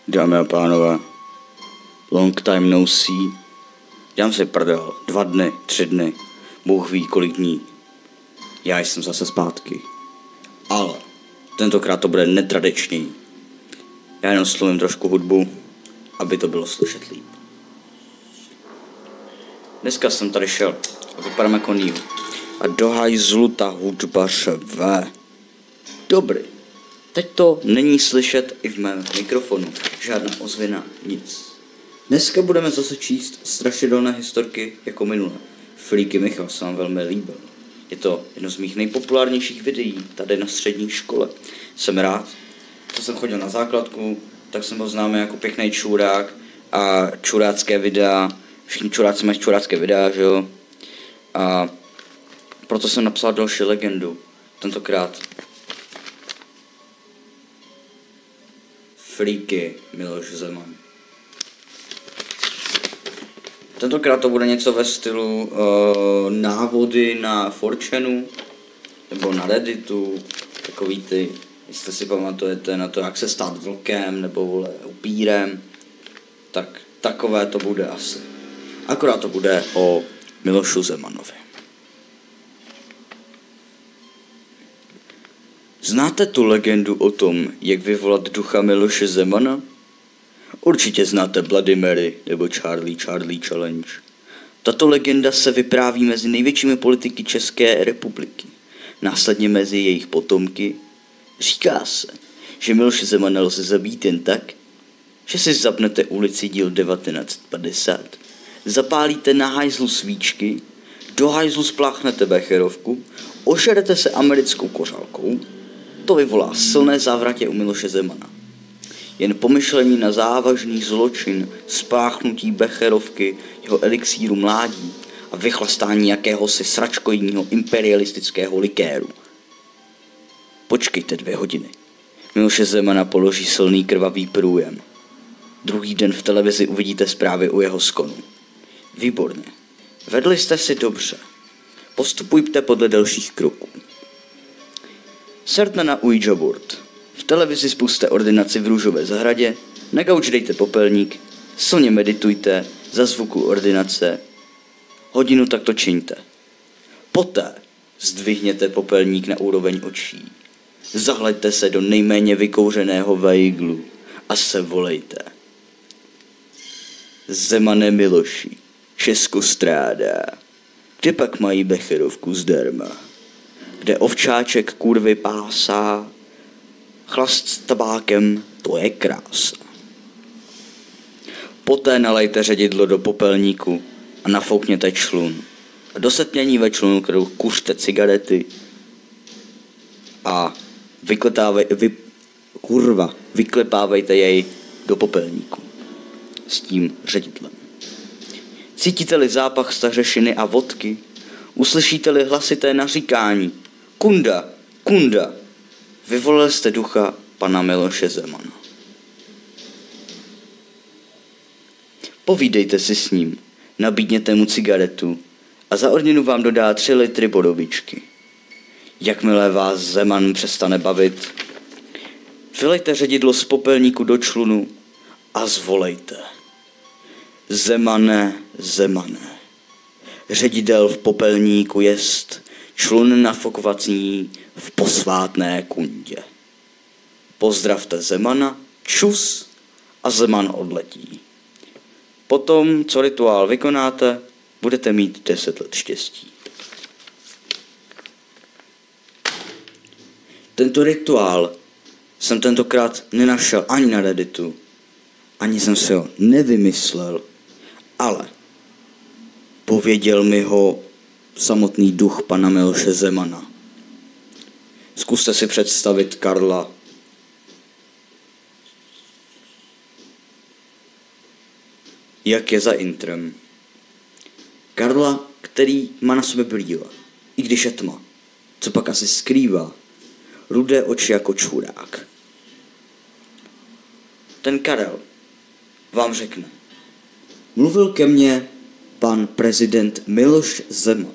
Dámy a pánové, long time no see. Dělám si prdel, 2 dny, 3 dny, Bůh ví kolik dní. Já jsem zase zpátky. Ale tentokrát to bude netradiční. Já jenom slovím trošku hudbu, aby to bylo slyšet líp. Dneska jsem tady šel a vypadám jako Neo. A do hajzlu ta hudba řve. Dobrý. Teď to není slyšet i v mém mikrofonu. Žádná ozvěna, nic. Dneska budeme zase číst strašidelné historky jako minule. Freaky Michal se vám velmi líbil. Je to jedno z mých nejpopulárnějších videí tady na střední škole. Jsem rád, co jsem chodil na základku, tak jsem byl známý jako pěkný čurák a čurácké videa. Všichni čuráci mají čurácké videa, že jo? A proto jsem napsal další legendu. Tentokrát Freaky Miloš Zeman. Tentokrát to bude něco ve stylu návody na 4chanu nebo na Redditu, takový ty, jestli si pamatujete na to, jak se stát vlkem nebo vole upírem, tak takové to bude asi. Akorát to bude o Milošu Zemanovi. Znáte tu legendu o tom, jak vyvolat ducha Miloše Zemana? Určitě znáte Bloody Mary nebo Charlie Challenge. Tato legenda se vypráví mezi největšími politiky České republiky, následně mezi jejich potomky. Říká se, že Miloše Zemana lze zabít jen tak, že si zapnete ulici díl 1950, zapálíte na hajzlu svíčky, do hajzlu spláchnete becherovku, ožerete se americkou kořálkou. To vyvolá silné závratě u Miloše Zemana. Jen pomyšlení na závažný zločin, spáchnutí becherovky, jeho elixíru mládí a vychlastání jakéhosi sračkojního imperialistického likéru. Počkejte 2 hodiny. Miloše Zemana položí silný krvavý průjem. Druhý den v televizi uvidíte zprávy o jeho skonu. Výborně. Vedli jste si dobře. Postupujte podle dalších kroků. Srdna na Ouija board. V televizi spuste ordinaci v Růžové zahradě, na gauč dejte popelník, silně meditujte, za zvuku ordinace. Hodinu takto čiňte. Poté zdvihněte popelník na úroveň očí. Zahleďte se do nejméně vykouřeného vejglu a se volejte. Zemane Miloši, Česko strádá. Kde pak mají becherovku zdarma? Kde ovčáček kurvy pásá, chlast s tabákem, to je krása. Poté nalejte ředidlo do popelníku a nafoukněte člun. A do setmění ve člunu kuřte cigarety a vyklepávejte jej do popelníku s tím ředidlem. Cítíte-li zápach stařešiny a vodky, uslyšíte-li hlasité naříkání Kunda, kunda, vyvolali jste ducha pana Miloše Zemana. Povídejte si s ním, nabídněte mu cigaretu a za odměnu vám dodá 3 litry borovičky. Jakmile vás Zeman přestane bavit, vylejte ředidlo z popelníku do člunu a zvolejte. Zemane, Zemane, ředidel v popelníku jest člun nafokovací v posvátné kundě. Pozdravte Zemana, čus a Zeman odletí. Potom, co rituál vykonáte, budete mít 10 let štěstí. Tento rituál jsem tentokrát nenašel ani na Redditu, ani jsem si ho nevymyslel, ale pověděl mi ho samotný duch pana Miloše Zemana. Zkuste si představit Karla. Jak je za intrem. Karla, který má na sobě brýle, i když je tma. Co pak asi skrývá? Rudé oči jako čurák. Ten Karel vám řekne. Mluvil ke mně pan prezident Miloš Zeman.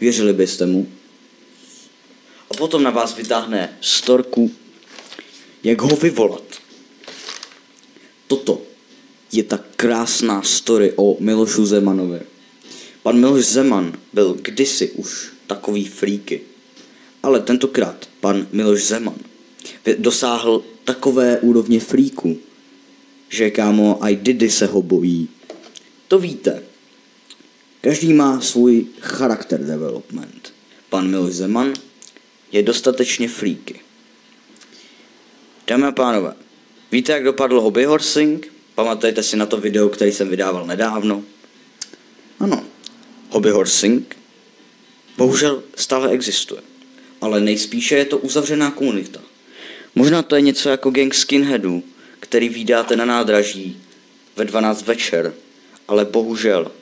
Věřili byste mu? A potom na vás vytáhne storku, jak ho vyvolat. Toto je ta krásná story o Milošu Zemanovi. Pan Miloš Zeman byl kdysi už takový freaky. Ale tentokrát pan Miloš Zeman dosáhl takové úrovně freaku, že kámo, aj Diddy se ho bojí. To víte. Každý má svůj charakter development. Pan Miloš Zeman je dostatečně freaky. Dámy a pánové, víte, jak dopadl hobbyhorsing? Pamatujete si na to video, který jsem vydával nedávno? Ano, hobbyhorsing bohužel stále existuje, ale nejspíše je to uzavřená komunita. Možná to je něco jako gang skinheadů, který vídáte na nádraží ve 12 večer, ale bohužel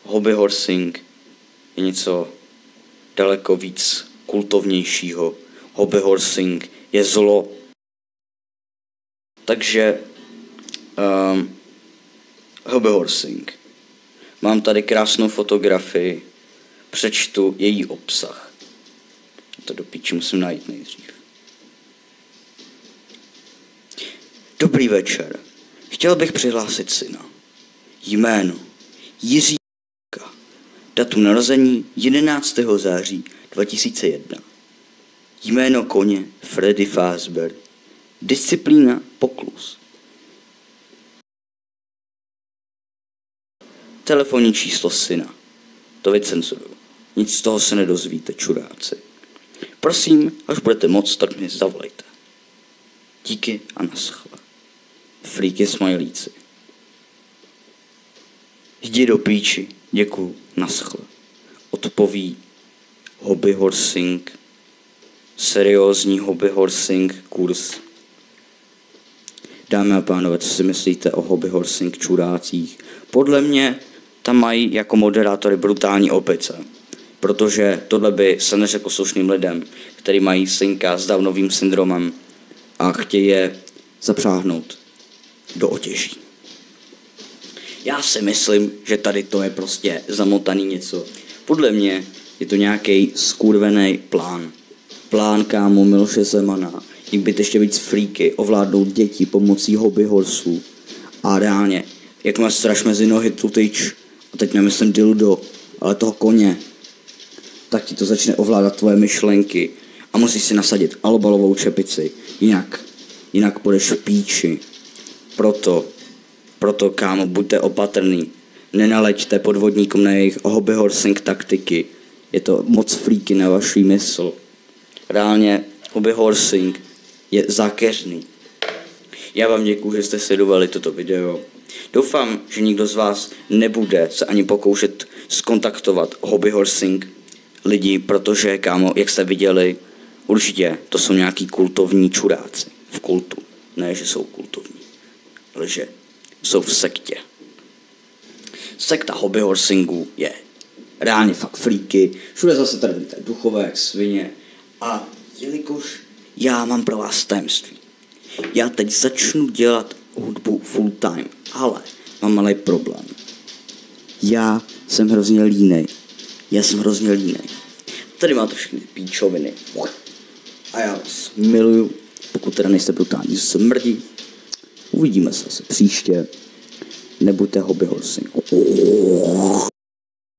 hobbyhorsing je něco daleko víc kultovnějšího. Hobbyhorsing je zlo. Takže hobbyhorsing. Mám tady krásnou fotografii, přečtu její obsah. To do píči musím najít nejdřív. Dobrý večer. Chtěl bych přihlásit syna. Jméno Jiří. Datum narození 11. září 2001. Jméno koně Freddy Fazbear. Disciplína poklus. Telefonní číslo syna. To vycenzuruju. Nic z toho se nedozvíte, čuráci. Prosím, až budete moc, tak mi zavolejte. Díky a naschle. Freaky smajlíci. Jdi do píči. Děkuju. Naschle. Odpoví hobbyhorsing. Seriózní hobbyhorsing kurz. Dámy a pánové, co si myslíte o hobbyhorsing čurácích? Podle mě tam mají jako moderátory brutální opice. Protože tohle by se neřeklo slušným lidem, který mají synka s Downovým syndromem a chtějí je zapřáhnout do otěží. Já si myslím, že tady to je prostě zamotaný něco. Podle mě je to nějaký skurvený plán. Plán kámo Miloše Zemana, jak být ještě víc freaky, ovládnout děti pomocí hobbyhorsů. A reálně, jak máš straš mezi nohy tu tyč, a teď nemyslím dildo, ale toho koně, tak ti to začne ovládat tvoje myšlenky a musíš si nasadit alobalovou čepici, jinak budeš v píči. Proto kámo, buďte opatrný, nenaleďte podvodníkům na jejich hobbyhorsing taktiky, je to moc freaky na vaší mysl. Reálně hobbyhorsing je zákeřný. Já vám děkuju, že jste sledovali toto video. Doufám, že nikdo z vás nebude se ani pokoušet skontaktovat hobbyhorsing lidi, protože, kámo, jak jste viděli, určitě to jsou nějaký kultovní čuráci v kultu. Ne, že jsou kultovní, ale že jsou v sektě. Sekta hobbyhorsingu je reálně fakt freaky, všude zase tady ty duchové jak svině a jelikož já mám pro vás tajemství, já teď začnu dělat hudbu full time, ale mám malý problém. Já jsem hrozně línej. Tady máte všechny píčoviny. A já vás miluju, pokud teda nejste brutální smrdí. Uvidíme se příště. Nebuďte hobbyhorsing.